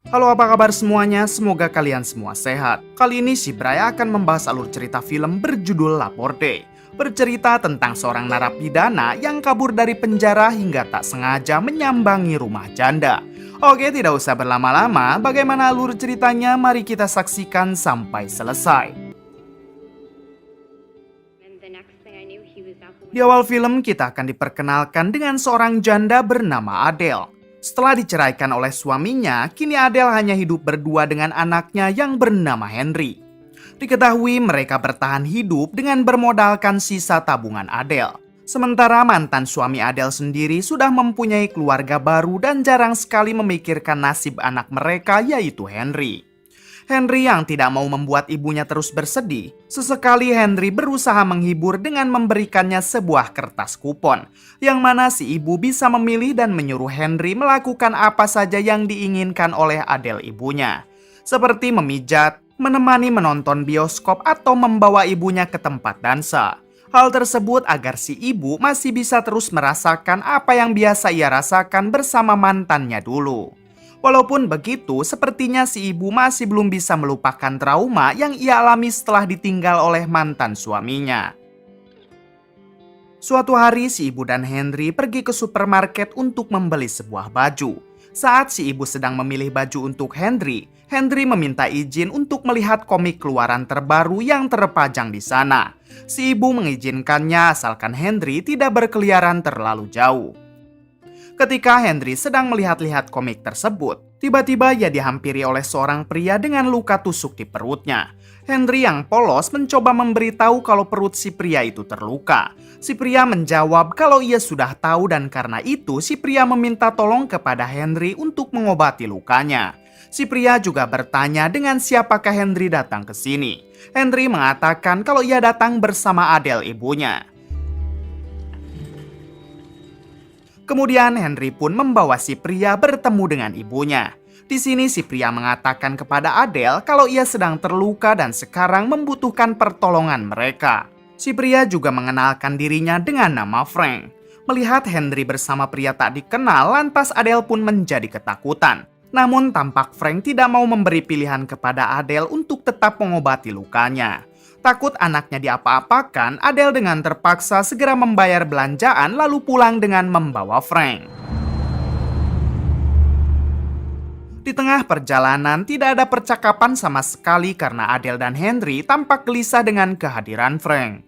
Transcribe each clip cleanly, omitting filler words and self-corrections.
Halo, apa kabar semuanya? Semoga kalian semua sehat. Kali ini si Bray akan membahas alur cerita film berjudul Laporte. Bercerita tentang seorang narapidana yang kabur dari penjara hingga tak sengaja menyambangi rumah janda. Oke, tidak usah berlama-lama, bagaimana alur ceritanya? Mari kita saksikan sampai selesai. Di awal film, kita akan diperkenalkan dengan seorang janda bernama Adele. Setelah diceraikan oleh suaminya, kini Adele hanya hidup berdua dengan anaknya yang bernama Henry. Diketahui mereka bertahan hidup dengan bermodalkan sisa tabungan Adele. Sementara mantan suami Adele sendiri sudah mempunyai keluarga baru dan jarang sekali memikirkan nasib anak mereka, yaitu Henry. Henry yang tidak mau membuat ibunya terus bersedih, sesekali Henry berusaha menghibur dengan memberikannya sebuah kertas kupon, yang mana si ibu bisa memilih dan menyuruh Henry melakukan apa saja yang diinginkan oleh Adele ibunya. Seperti memijat, menemani menonton bioskop, atau membawa ibunya ke tempat dansa. Hal tersebut agar si ibu masih bisa terus merasakan apa yang biasa ia rasakan bersama mantannya dulu. Walaupun begitu, sepertinya si ibu masih belum bisa melupakan trauma yang ia alami setelah ditinggal oleh mantan suaminya. Suatu hari, si ibu dan Henry pergi ke supermarket untuk membeli sebuah baju. Saat si ibu sedang memilih baju untuk Henry, Henry meminta izin untuk melihat komik keluaran terbaru yang terpajang di sana. Si ibu mengizinkannya asalkan Henry tidak berkeliaran terlalu jauh. Ketika Henry sedang melihat-lihat komik tersebut, tiba-tiba ia dihampiri oleh seorang pria dengan luka tusuk di perutnya. Henry yang polos mencoba memberitahu kalau perut si pria itu terluka. Si pria menjawab kalau ia sudah tahu dan karena itu si pria meminta tolong kepada Henry untuk mengobati lukanya. Si pria juga bertanya dengan siapakah Henry datang ke sini. Henry mengatakan kalau ia datang bersama Adele ibunya. Kemudian Henry pun membawa si pria bertemu dengan ibunya. Di sini si pria mengatakan kepada Adele kalau ia sedang terluka dan sekarang membutuhkan pertolongan mereka. Si pria juga mengenalkan dirinya dengan nama Frank. Melihat Henry bersama pria tak dikenal, lantas Adele pun menjadi ketakutan. Namun tampak Frank tidak mau memberi pilihan kepada Adele untuk tetap mengobati lukanya. Takut anaknya diapa-apakan, Adele dengan terpaksa segera membayar belanjaan lalu pulang dengan membawa Frank. Di tengah perjalanan tidak ada percakapan sama sekali karena Adele dan Henry tampak gelisah dengan kehadiran Frank.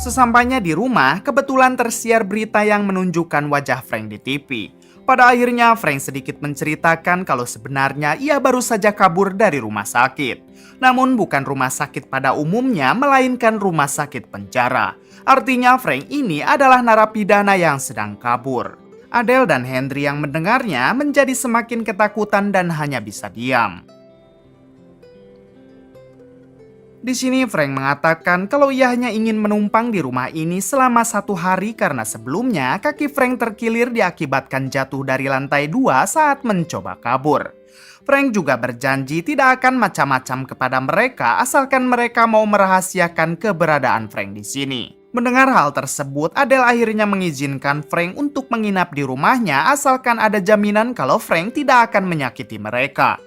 Sesampainya di rumah, kebetulan tersiar berita yang menunjukkan wajah Frank di TV. Pada akhirnya Frank sedikit menceritakan kalau sebenarnya ia baru saja kabur dari rumah sakit. Namun bukan rumah sakit pada umumnya, melainkan rumah sakit penjara. Artinya Frank ini adalah narapidana yang sedang kabur. Adele dan Henry yang mendengarnya menjadi semakin ketakutan dan hanya bisa diam. Di sini Frank mengatakan kalau ia hanya ingin menumpang di rumah ini selama 1 hari karena sebelumnya kaki Frank terkilir diakibatkan jatuh dari lantai 2 saat mencoba kabur. Frank juga berjanji tidak akan macam-macam kepada mereka asalkan mereka mau merahasiakan keberadaan Frank di sini. Mendengar hal tersebut, Adele akhirnya mengizinkan Frank untuk menginap di rumahnya asalkan ada jaminan kalau Frank tidak akan menyakiti mereka.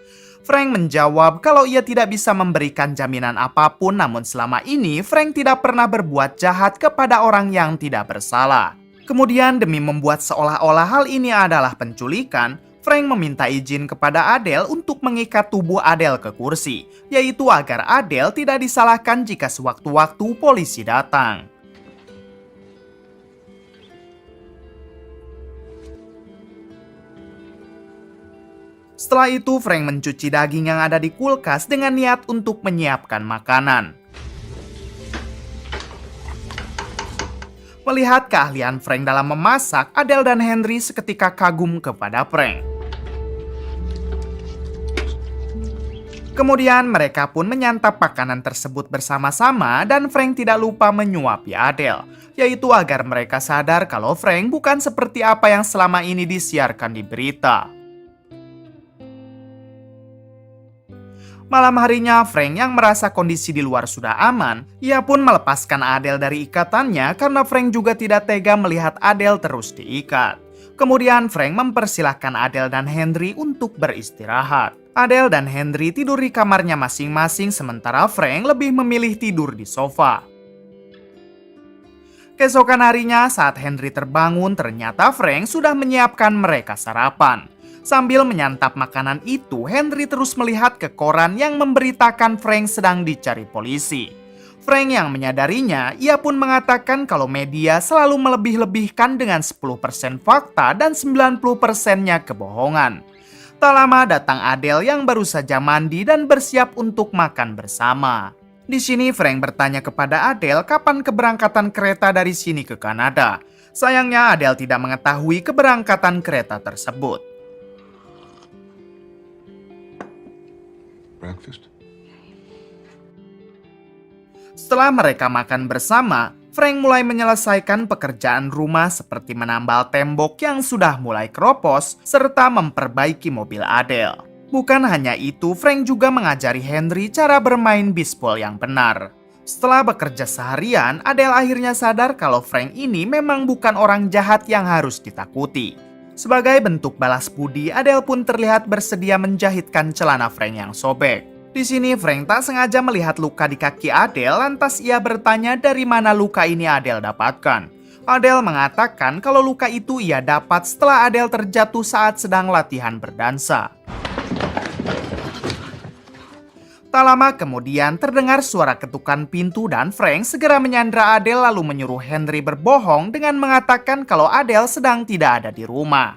Frank menjawab kalau ia tidak bisa memberikan jaminan apapun, namun selama ini Frank tidak pernah berbuat jahat kepada orang yang tidak bersalah. Kemudian demi membuat seolah-olah hal ini adalah penculikan, Frank meminta izin kepada Adele untuk mengikat tubuh Adele ke kursi, yaitu agar Adele tidak disalahkan jika sewaktu-waktu polisi datang. Setelah itu, Frank mencuci daging yang ada di kulkas dengan niat untuk menyiapkan makanan. Melihat keahlian Frank dalam memasak, Adele dan Henry seketika kagum kepada Frank. Kemudian mereka pun menyantap makanan tersebut bersama-sama dan Frank tidak lupa menyuapi Adele, yaitu agar mereka sadar kalau Frank bukan seperti apa yang selama ini disiarkan di berita. Malam harinya, Frank yang merasa kondisi di luar sudah aman, ia pun melepaskan Adele dari ikatannya karena Frank juga tidak tega melihat Adele terus diikat. Kemudian Frank mempersilahkan Adele dan Henry untuk beristirahat. Adele dan Henry tidur di kamarnya masing-masing sementara Frank lebih memilih tidur di sofa. Keesokan harinya saat Henry terbangun, ternyata Frank sudah menyiapkan mereka sarapan. Sambil menyantap makanan itu, Henry terus melihat ke koran yang memberitakan Frank sedang dicari polisi. Frank yang menyadarinya, ia pun mengatakan kalau media selalu melebih-lebihkan dengan 10% fakta dan 90%-nya kebohongan. Tak lama datang Adele yang baru saja mandi dan bersiap untuk makan bersama. Di sini Frank bertanya kepada Adele kapan keberangkatan kereta dari sini ke Kanada. Sayangnya Adele tidak mengetahui keberangkatan kereta tersebut. Breakfast? Setelah mereka makan bersama, Frank mulai menyelesaikan pekerjaan rumah seperti menambal tembok yang sudah mulai keropos serta memperbaiki mobil Adele. Bukan hanya itu, Frank juga mengajari Henry cara bermain bisbol yang benar. Setelah bekerja seharian, Adele akhirnya sadar kalau Frank ini memang bukan orang jahat yang harus ditakuti. Sebagai bentuk balas budi, Adele pun terlihat bersedia menjahitkan celana Frank yang sobek. Di sini Frank tak sengaja melihat luka di kaki Adele, lantas ia bertanya dari mana luka ini Adele dapatkan. Adele mengatakan kalau luka itu ia dapat setelah Adele terjatuh saat sedang latihan berdansa. Tak lama kemudian terdengar suara ketukan pintu dan Frank segera menyandra Adele lalu menyuruh Henry berbohong dengan mengatakan kalau Adele sedang tidak ada di rumah.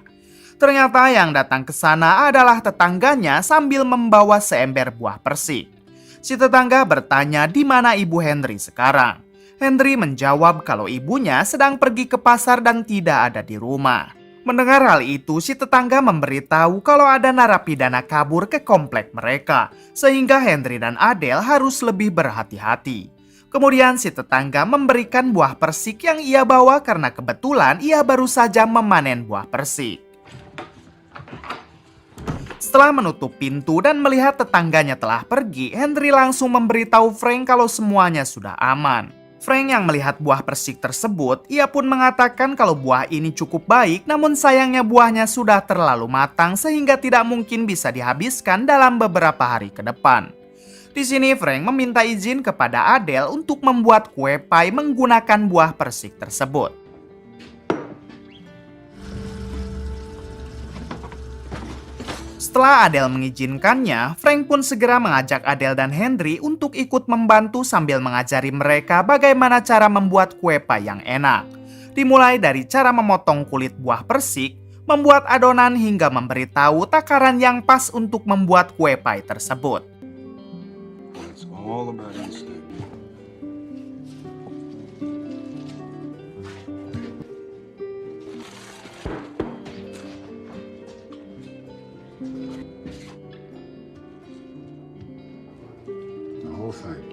Ternyata yang datang ke sana adalah tetangganya sambil membawa seember buah persik. Si tetangga bertanya di mana ibu Henry sekarang. Henry menjawab kalau ibunya sedang pergi ke pasar dan tidak ada di rumah. Mendengar hal itu, si tetangga memberitahu kalau ada narapidana kabur ke komplek mereka, sehingga Henry dan Adele harus lebih berhati-hati. Kemudian si tetangga memberikan buah persik yang ia bawa karena kebetulan ia baru saja memanen buah persik. Setelah menutup pintu dan melihat tetangganya telah pergi, Henry langsung memberitahu Frank kalau semuanya sudah aman. Frank yang melihat buah persik tersebut, ia pun mengatakan kalau buah ini cukup baik, namun sayangnya buahnya sudah terlalu matang sehingga tidak mungkin bisa dihabiskan dalam beberapa hari ke depan. Di sini Frank meminta izin kepada Adele untuk membuat kue pie menggunakan buah persik tersebut. Setelah Adele mengizinkannya, Frank pun segera mengajak Adele dan Henry untuk ikut membantu sambil mengajari mereka bagaimana cara membuat kue pie yang enak. Dimulai dari cara memotong kulit buah persik, membuat adonan hingga memberitahu takaran yang pas untuk membuat kue pie tersebut. It's all about instinct. The whole thing.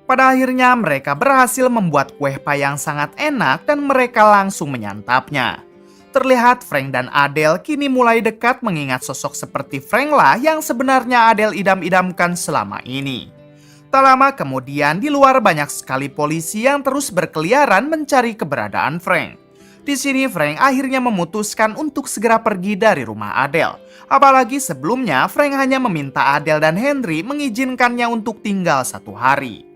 Pada akhirnya mereka berhasil membuat kue pie yang sangat enak dan mereka langsung menyantapnya. Terlihat Frank dan Adele kini mulai dekat mengingat sosok seperti Frank lah yang sebenarnya Adele idam-idamkan selama ini. Tak lama kemudian di luar banyak sekali polisi yang terus berkeliaran mencari keberadaan Frank. Di sini Frank akhirnya memutuskan untuk segera pergi dari rumah Adele. Apalagi sebelumnya Frank hanya meminta Adele dan Henry mengizinkannya untuk tinggal 1 hari.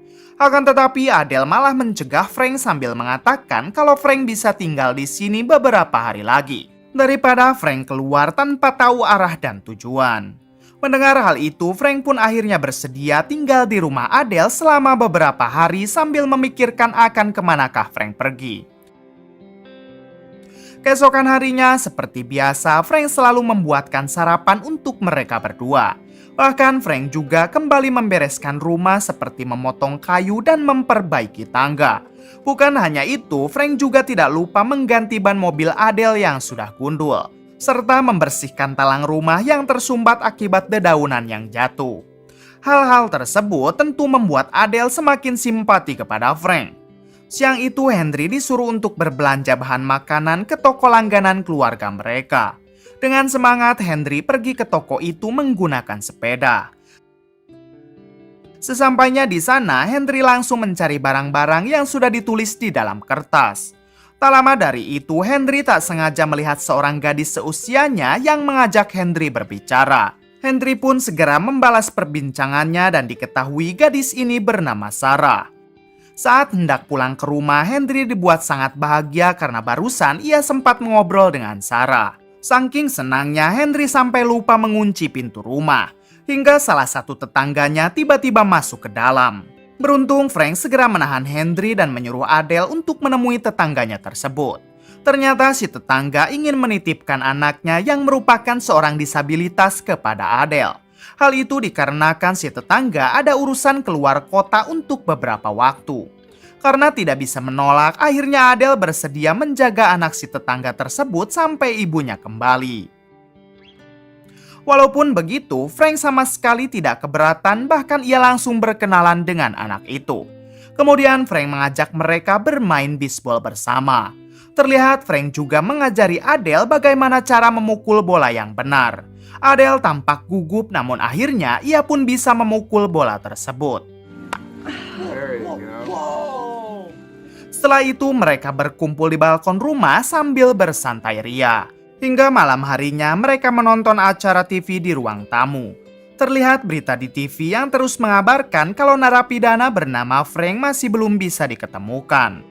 Akan tetapi Adele malah mencegah Frank sambil mengatakan kalau Frank bisa tinggal di sini beberapa hari lagi, daripada Frank keluar tanpa tahu arah dan tujuan. Mendengar hal itu, Frank pun akhirnya bersedia tinggal di rumah Adele selama beberapa hari sambil memikirkan akan kemanakah Frank pergi. Keesokan harinya, seperti biasa, Frank selalu membuatkan sarapan untuk mereka berdua. Bahkan Frank juga kembali membereskan rumah seperti memotong kayu dan memperbaiki tangga. Bukan hanya itu, Frank juga tidak lupa mengganti ban mobil Adele yang sudah gundul, serta membersihkan talang rumah yang tersumbat akibat dedaunan yang jatuh. Hal-hal tersebut tentu membuat Adele semakin simpati kepada Frank. Siang itu Henry disuruh untuk berbelanja bahan makanan ke toko langganan keluarga mereka. Dengan semangat, Henry pergi ke toko itu menggunakan sepeda. Sesampainya di sana, Henry langsung mencari barang-barang yang sudah ditulis di dalam kertas. Tak lama dari itu, Henry tak sengaja melihat seorang gadis seusianya yang mengajak Henry berbicara. Henry pun segera membalas perbincangannya dan diketahui gadis ini bernama Sarah. Saat hendak pulang ke rumah, Henry dibuat sangat bahagia karena barusan ia sempat mengobrol dengan Sarah. Saking senangnya, Henry sampai lupa mengunci pintu rumah. Hingga salah satu tetangganya tiba-tiba masuk ke dalam. Beruntung Frank segera menahan Henry dan menyuruh Adele untuk menemui tetangganya tersebut. Ternyata si tetangga ingin menitipkan anaknya yang merupakan seorang disabilitas kepada Adele. Hal itu dikarenakan si tetangga ada urusan keluar kota untuk beberapa waktu. Karena tidak bisa menolak, akhirnya Adele bersedia menjaga anak si tetangga tersebut sampai ibunya kembali. Walaupun begitu, Frank sama sekali tidak keberatan, bahkan ia langsung berkenalan dengan anak itu. Kemudian Frank mengajak mereka bermain bisbol bersama. Terlihat Frank juga mengajari Adele bagaimana cara memukul bola yang benar. Adele tampak gugup, namun akhirnya ia pun bisa memukul bola tersebut. Setelah itu mereka berkumpul di balkon rumah sambil bersantai ria. Hingga malam harinya mereka menonton acara TV di ruang tamu. Terlihat berita di TV yang terus mengabarkan kalau narapidana bernama Frank masih belum bisa diketemukan.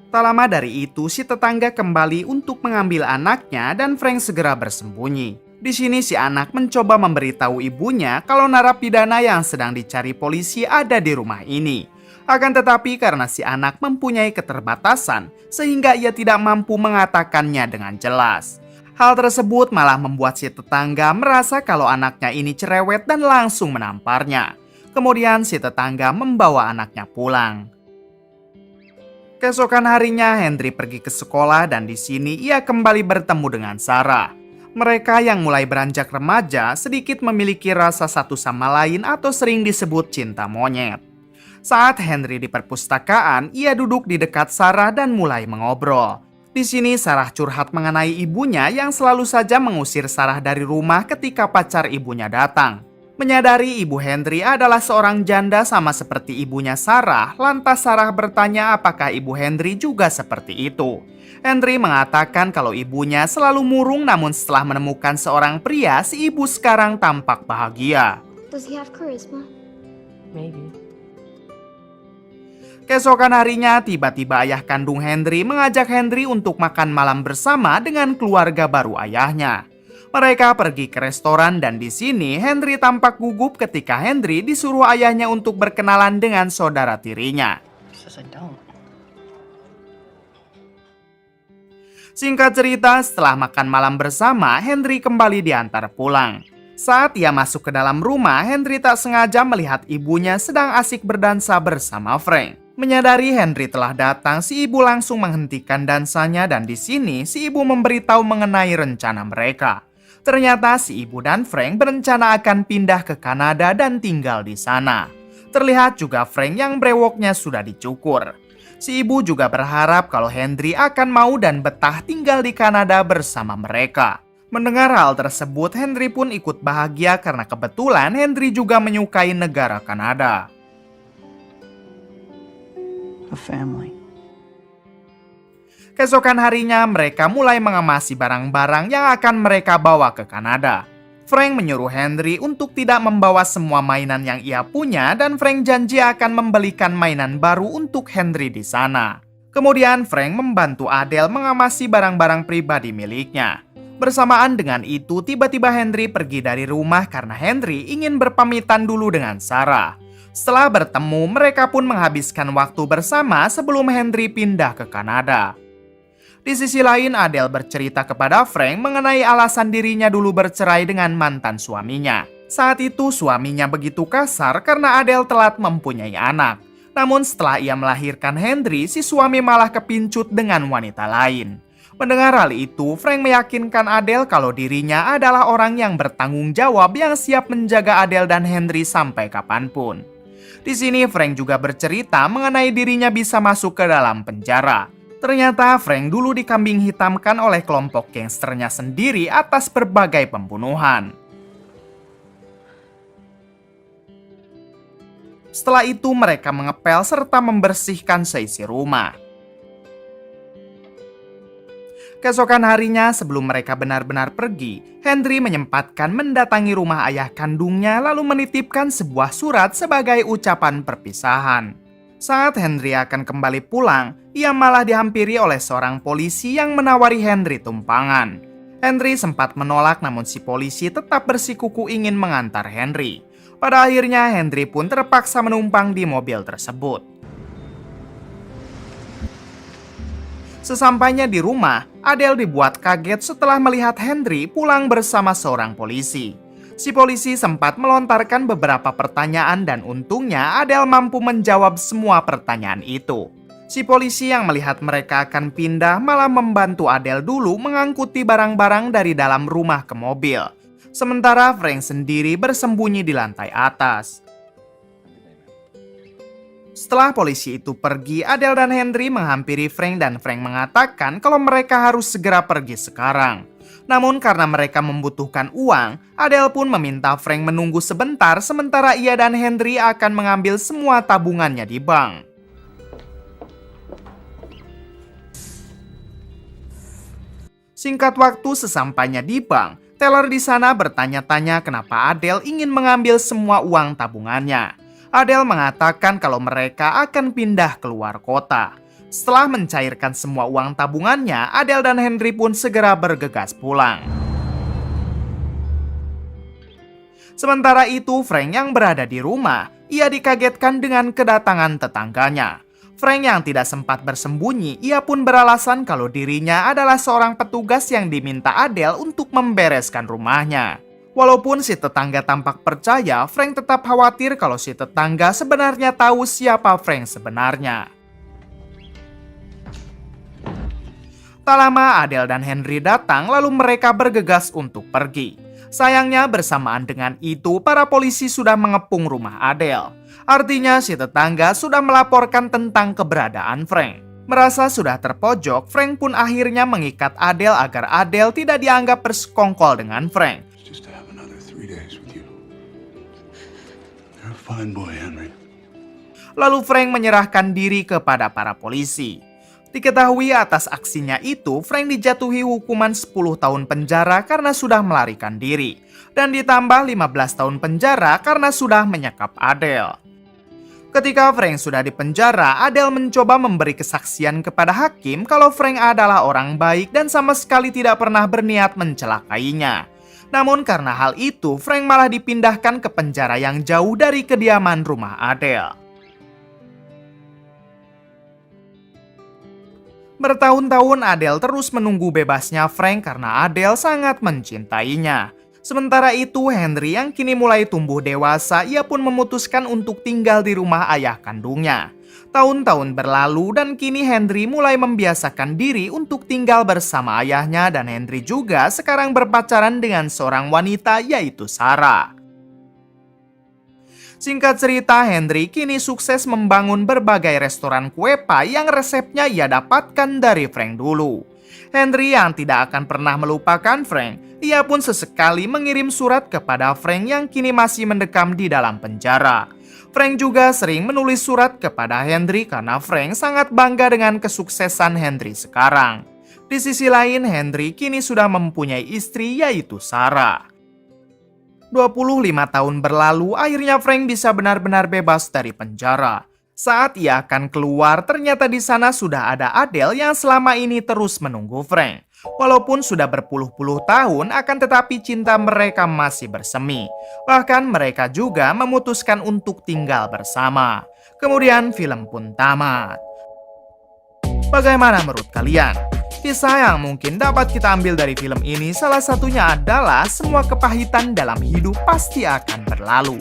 Tak lama dari itu si tetangga kembali untuk mengambil anaknya dan Frank segera bersembunyi. Di sini si anak mencoba memberitahu ibunya kalau narapidana yang sedang dicari polisi ada di rumah ini. Akan tetapi karena si anak mempunyai keterbatasan, sehingga ia tidak mampu mengatakannya dengan jelas. Hal tersebut malah membuat si tetangga merasa kalau anaknya ini cerewet dan langsung menamparnya. Kemudian si tetangga membawa anaknya pulang. Keesokan harinya Henry pergi ke sekolah dan di sini ia kembali bertemu dengan Sarah. Mereka yang mulai beranjak remaja sedikit memiliki rasa satu sama lain atau sering disebut cinta monyet. Saat Henry di perpustakaan, ia duduk di dekat Sarah dan mulai mengobrol. Di sini Sarah curhat mengenai ibunya yang selalu saja mengusir Sarah dari rumah ketika pacar ibunya datang. Menyadari ibu Henry adalah seorang janda sama seperti ibunya Sarah, lantas Sarah bertanya apakah ibu Henry juga seperti itu. Henry mengatakan kalau ibunya selalu murung, namun setelah menemukan seorang pria, si ibu sekarang tampak bahagia. Does he have charisma? Maybe. Keesokan harinya, tiba-tiba ayah kandung Henry mengajak Henry untuk makan malam bersama dengan keluarga baru ayahnya. Mereka pergi ke restoran dan di sini Henry tampak gugup ketika Henry disuruh ayahnya untuk berkenalan dengan saudara tirinya. Says I don't. Singkat cerita, setelah makan malam bersama, Henry kembali diantar pulang. Saat ia masuk ke dalam rumah, Henry tak sengaja melihat ibunya sedang asik berdansa bersama Frank. Menyadari Henry telah datang, si ibu langsung menghentikan dansanya dan di sini si ibu memberitahu mengenai rencana mereka. Ternyata si ibu dan Frank berencana akan pindah ke Kanada dan tinggal di sana. Terlihat juga Frank yang brewoknya sudah dicukur. Si ibu juga berharap kalau Henry akan mau dan betah tinggal di Kanada bersama mereka. Mendengar hal tersebut, Henry pun ikut bahagia karena kebetulan Henry juga menyukai negara Kanada. A family. Keesokan harinya mereka mulai mengemasi barang-barang yang akan mereka bawa ke Kanada. Frank menyuruh Henry untuk tidak membawa semua mainan yang ia punya dan Frank janji akan membelikan mainan baru untuk Henry di sana. Kemudian Frank membantu Adele mengemasi barang-barang pribadi miliknya. Bersamaan dengan itu, tiba-tiba Henry pergi dari rumah karena Henry ingin berpamitan dulu dengan Sarah. Setelah bertemu, mereka pun menghabiskan waktu bersama sebelum Henry pindah ke Kanada. Di sisi lain, Adele bercerita kepada Frank mengenai alasan dirinya dulu bercerai dengan mantan suaminya. Saat itu suaminya begitu kasar karena Adele telat mempunyai anak. Namun setelah ia melahirkan Henry, si suami malah kepincut dengan wanita lain. Mendengar hal itu, Frank meyakinkan Adele kalau dirinya adalah orang yang bertanggung jawab yang siap menjaga Adele dan Henry sampai kapanpun. Di sini Frank juga bercerita mengenai dirinya bisa masuk ke dalam penjara. Ternyata Frank dulu dikambing hitamkan oleh kelompok gangsternya sendiri atas berbagai pembunuhan. Setelah itu mereka mengepel serta membersihkan seisi rumah. Keesokan harinya sebelum mereka benar-benar pergi, Henry menyempatkan mendatangi rumah ayah kandungnya lalu menitipkan sebuah surat sebagai ucapan perpisahan. Saat Henry akan kembali pulang, ia malah dihampiri oleh seorang polisi yang menawari Henry tumpangan. Henry sempat menolak namun si polisi tetap bersikukuh ingin mengantar Henry. Pada akhirnya Henry pun terpaksa menumpang di mobil tersebut. Sesampainya di rumah, Adele dibuat kaget setelah melihat Henry pulang bersama seorang polisi. Si polisi sempat melontarkan beberapa pertanyaan dan untungnya Adele mampu menjawab semua pertanyaan itu. Si polisi yang melihat mereka akan pindah malah membantu Adele dulu mengangkuti barang-barang dari dalam rumah ke mobil. Sementara Frank sendiri bersembunyi di lantai atas. Setelah polisi itu pergi, Adele dan Henry menghampiri Frank dan Frank mengatakan kalau mereka harus segera pergi sekarang. Namun karena mereka membutuhkan uang, Adele pun meminta Frank menunggu sebentar sementara ia dan Henry akan mengambil semua tabungannya di bank. Singkat waktu sesampainya di bank, teller di sana bertanya-tanya kenapa Adele ingin mengambil semua uang tabungannya. Adele mengatakan kalau mereka akan pindah keluar kota. Setelah mencairkan semua uang tabungannya, Adele dan Henry pun segera bergegas pulang. Sementara itu, Frank yang berada di rumah, ia dikagetkan dengan kedatangan tetangganya. Frank yang tidak sempat bersembunyi, ia pun beralasan kalau dirinya adalah seorang petugas yang diminta Adele untuk membereskan rumahnya. Walaupun si tetangga tampak percaya, Frank tetap khawatir kalau si tetangga sebenarnya tahu siapa Frank sebenarnya. Tak lama Adele dan Henry datang lalu mereka bergegas untuk pergi. Sayangnya bersamaan dengan itu para polisi sudah mengepung rumah Adele. Artinya si tetangga sudah melaporkan tentang keberadaan Frank. Merasa sudah terpojok, Frank pun akhirnya mengikat Adele agar Adele tidak dianggap bersekongkol dengan Frank. Just to have another 3 days with you. You're a fine boy, Henry. Lalu Frank menyerahkan diri kepada para polisi. Diketahui atas aksinya itu, Frank dijatuhi hukuman 10 tahun penjara karena sudah melarikan diri. Dan ditambah 15 tahun penjara karena sudah menyekap Adele. Ketika Frank sudah di penjara, Adele mencoba memberi kesaksian kepada hakim kalau Frank adalah orang baik dan sama sekali tidak pernah berniat mencelakainya. Namun karena hal itu, Frank malah dipindahkan ke penjara yang jauh dari kediaman rumah Adele. Bertahun-tahun Adele terus menunggu bebasnya Frank karena Adele sangat mencintainya. Sementara itu Henry yang kini mulai tumbuh dewasa, ia pun memutuskan untuk tinggal di rumah ayah kandungnya. Tahun-tahun berlalu dan kini Henry mulai membiasakan diri untuk tinggal bersama ayahnya dan Henry juga sekarang berpacaran dengan seorang wanita yaitu Sarah. Singkat cerita, Henry kini sukses membangun berbagai restoran kue pie yang resepnya ia dapatkan dari Frank dulu. Henry yang tidak akan pernah melupakan Frank, ia pun sesekali mengirim surat kepada Frank yang kini masih mendekam di dalam penjara. Frank juga sering menulis surat kepada Henry karena Frank sangat bangga dengan kesuksesan Henry sekarang. Di sisi lain, Henry kini sudah mempunyai istri yaitu Sarah. 25 tahun berlalu, akhirnya Frank bisa benar-benar bebas dari penjara. Saat ia akan keluar, ternyata di sana sudah ada Adele yang selama ini terus menunggu Frank. Walaupun sudah berpuluh-puluh tahun, akan tetapi cinta mereka masih bersemi. Bahkan mereka juga memutuskan untuk tinggal bersama. Kemudian film pun tamat. Bagaimana menurut kalian? Kisah yang mungkin dapat kita ambil dari film ini salah satunya adalah semua kepahitan dalam hidup pasti akan berlalu.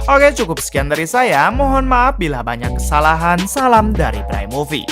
Oke, cukup sekian dari saya. Mohon maaf bila banyak kesalahan. Salam dari Bray Movie.